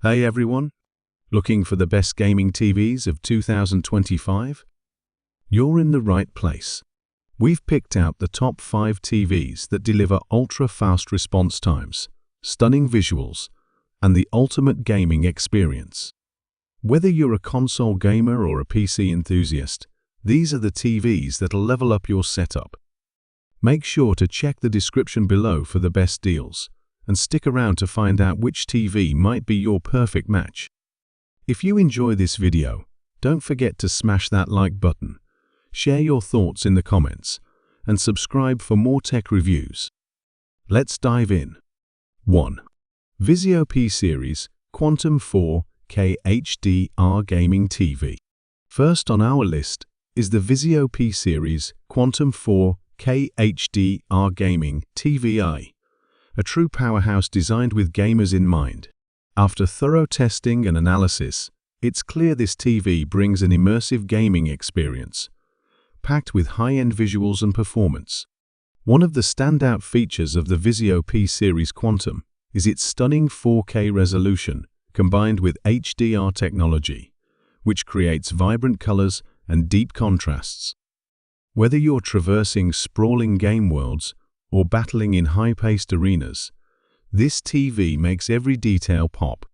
Hey everyone, looking for the best gaming TVs of 2025? You're in the right place. We've picked out the top 5 TVs that deliver ultra-fast response times, stunning visuals, and the ultimate gaming experience. Whether you're a console gamer or a PC enthusiast, these are the TVs that'll level up your setup. Make sure to check the description below for the best deals, and stick around to find out which TV might be your perfect match. If you enjoy this video, don't forget to smash that like button, share your thoughts in the comments, and subscribe for more tech reviews. Let's dive in. 1. Vizio P-Series Quantum 4K HDR Gaming TV. First on our list is the Vizio P-Series Quantum 4K HDR Gaming TV, a true powerhouse designed with gamers in mind. After thorough testing and analysis, it's clear this TV brings an immersive gaming experience, packed with high-end visuals and performance. One of the standout features of the Vizio P-Series Quantum is its stunning 4K resolution combined with HDR technology, which creates vibrant colors and deep contrasts. Whether you're traversing sprawling game worlds or battling in high-paced arenas, this TV makes every detail pop.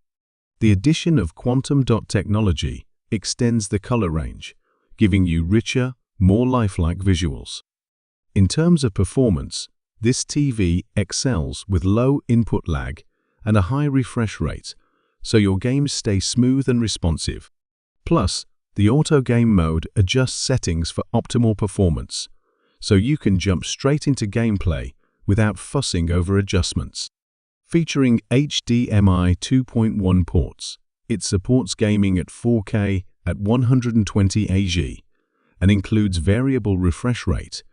The addition of quantum dot technology extends the color range, giving you richer, more lifelike visuals. In terms of performance, this TV excels with low input lag and a high refresh rate, so your games stay smooth and responsive. Plus, the auto game mode adjusts settings for optimal performance, so you can jump straight into gameplay without fussing over adjustments. Featuring HDMI 2.1 ports, it supports gaming at 4K at 120 Hz and includes variable refresh rate,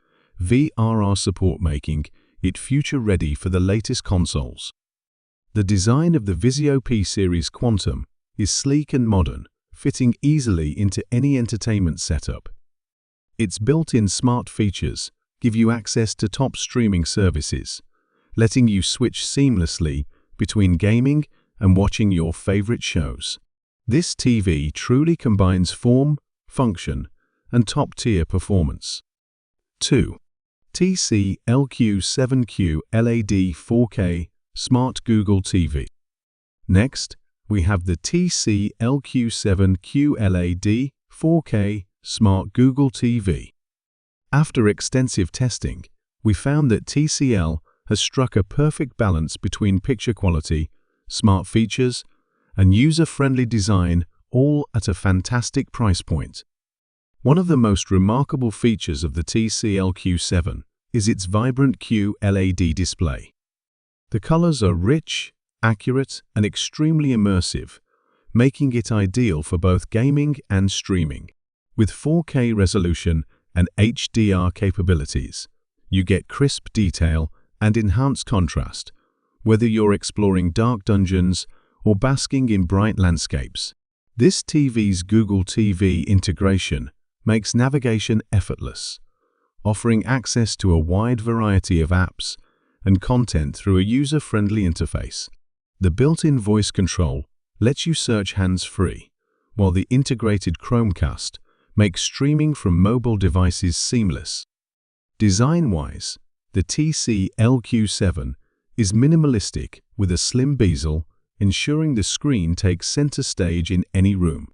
VRR support, making it future-ready for the latest consoles. The design of the Vizio P-Series Quantum is sleek and modern, fitting easily into any entertainment setup. Its built-in smart features give you access to top streaming services, letting you switch seamlessly between gaming and watching your favorite shows. This TV truly combines form, function, and top-tier performance. 2. TCL-Q7 QLED 4K Smart Google TV. Next, we have the TCL-Q7 QLED 4K Smart Google TV. After extensive testing, we found that TCL has struck a perfect balance between picture quality, smart features, and user-friendly design, all at a fantastic price point. One of the most remarkable features of the TCL Q7 is its vibrant QLED display. The colors are rich, accurate, and extremely immersive, making it ideal for both gaming and streaming. With 4K resolution and HDR capabilities, you get crisp detail and enhanced contrast, whether you're exploring dark dungeons or basking in bright landscapes. This TV's Google TV integration makes navigation effortless, offering access to a wide variety of apps and content through a user-friendly interface. The built-in voice control lets you search hands-free, while the integrated Chromecast makes streaming from mobile devices seamless. Design-wise, the TCL Q7 is minimalistic with a slim bezel, ensuring the screen takes center stage in any room.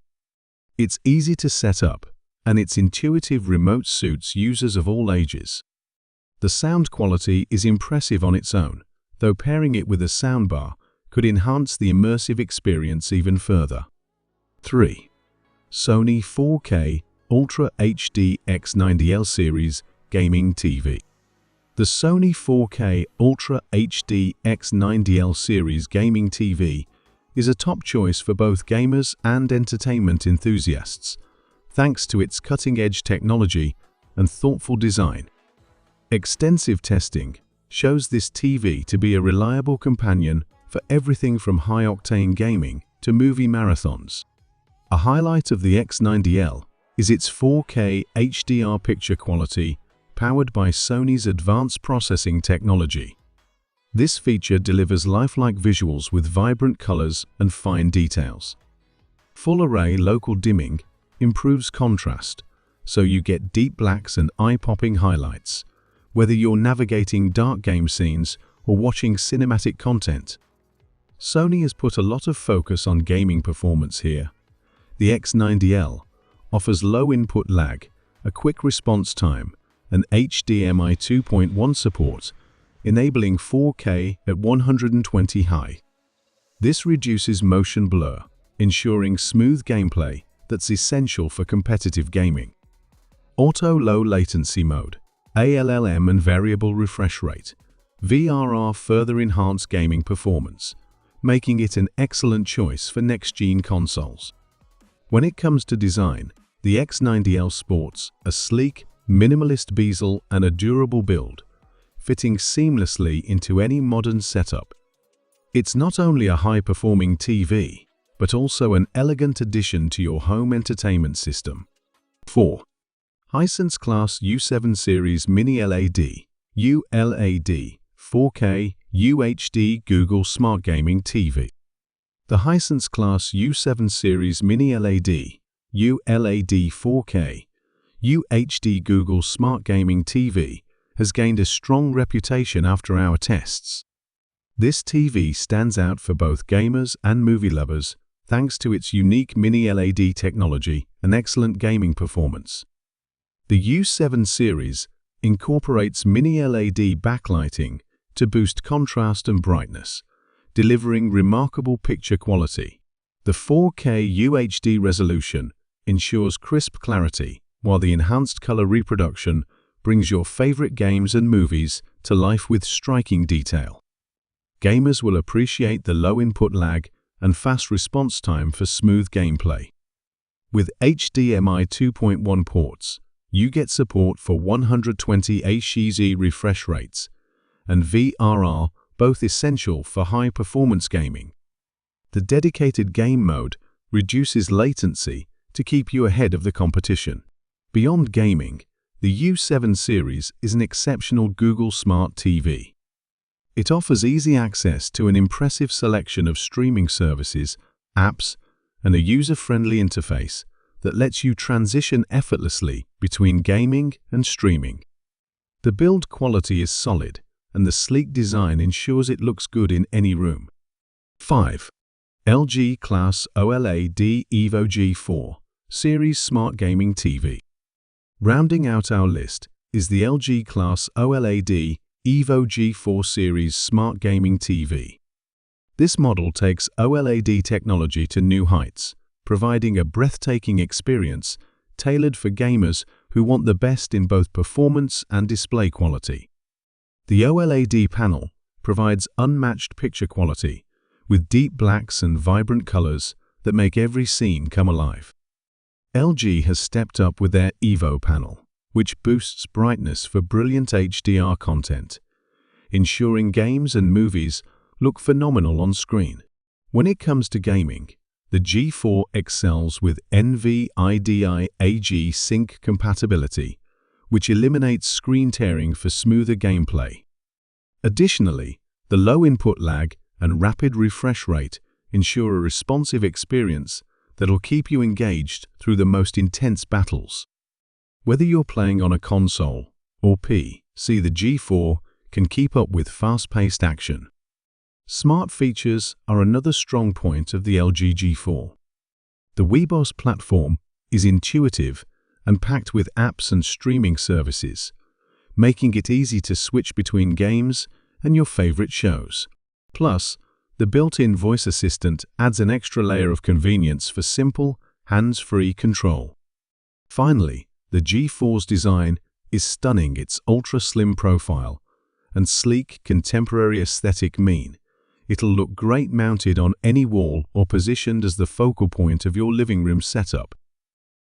It's easy to set up, and its intuitive remote suits users of all ages. The sound quality is impressive on its own, though pairing it with a soundbar could enhance the immersive experience even further. 3. Sony 4K Ultra HD X90L Series Gaming TV. The Sony 4K Ultra HD X90L Series Gaming TV is a top choice for both gamers and entertainment enthusiasts, thanks to its cutting-edge technology and thoughtful design. Extensive testing shows this TV to be a reliable companion for everything from high-octane gaming to movie marathons. A highlight of the X90L is its 4K HDR picture quality, powered by Sony's advanced processing technology. This feature delivers lifelike visuals with vibrant colors and fine details. Full-array local dimming improves contrast, so you get deep blacks and eye-popping highlights, whether you're navigating dark game scenes or watching cinematic content. Sony has put a lot of focus on gaming performance here. The X90L offers low input lag, a quick response time, and HDMI 2.1 support, enabling 4K at 120 high. This reduces motion blur, ensuring smooth gameplay that's essential for competitive gaming. Auto low latency mode, ALLM and variable refresh rate, VRR further enhance gaming performance, making it an excellent choice for next-gen consoles. When it comes to design, the X90L sports a sleek, minimalist bezel and a durable build, fitting seamlessly into any modern setup. It's not only a high-performing TV, but also an elegant addition to your home entertainment system. 4. Hisense Class U7 Series Mini LED, ULED, 4K, UHD Google Smart Gaming TV. The Hisense Class U7 Series Mini LED, ULED 4K, UHD Google Smart Gaming TV has gained a strong reputation after our tests. This TV stands out for both gamers and movie lovers thanks to its unique Mini LED technology and excellent gaming performance. The U7 series incorporates Mini LED backlighting to boost contrast and brightness, delivering remarkable picture quality. The 4K UHD resolution ensures crisp clarity, while the enhanced color reproduction brings your favorite games and movies to life with striking detail. Gamers will appreciate the low input lag and fast response time for smooth gameplay. With HDMI 2.1 ports, you get support for 120 Hz refresh rates and VRR, both essential for high-performance gaming. The dedicated game mode reduces latency to keep you ahead of the competition. Beyond gaming, the U7 series is an exceptional Google Smart TV. It offers easy access to an impressive selection of streaming services, apps, and a user-friendly interface that lets you transition effortlessly between gaming and streaming. The build quality is solid, and the sleek design ensures it looks good in any room. 5. LG Class OLED Evo G4 Series Smart Gaming TV. Rounding out our list is the LG Class OLED Evo G4 Series Smart Gaming TV. This model takes OLED technology to new heights, providing a breathtaking experience tailored for gamers who want the best in both performance and display quality. The OLED panel provides unmatched picture quality, with deep blacks and vibrant colors that make every scene come alive. LG has stepped up with their Evo panel, which boosts brightness for brilliant HDR content, ensuring games and movies look phenomenal on screen. When it comes to gaming, the G4 excels with NVIDIA AG Sync compatibility, which eliminates screen tearing for smoother gameplay. Additionally, the low input lag and rapid refresh rate ensure a responsive experience that'll keep you engaged through the most intense battles. Whether you're playing on a console or PC, the G4 can keep up with fast-paced action. Smart features are another strong point of the LG G4. The Webos platform is intuitive and packed with apps and streaming services, making it easy to switch between games and your favorite shows. Plus, the built-in voice assistant adds an extra layer of convenience for simple, hands-free control. Finally, the G4's design is stunning. Its ultra-slim profile and sleek, contemporary aesthetic mean it'll look great mounted on any wall or positioned as the focal point of your living room setup.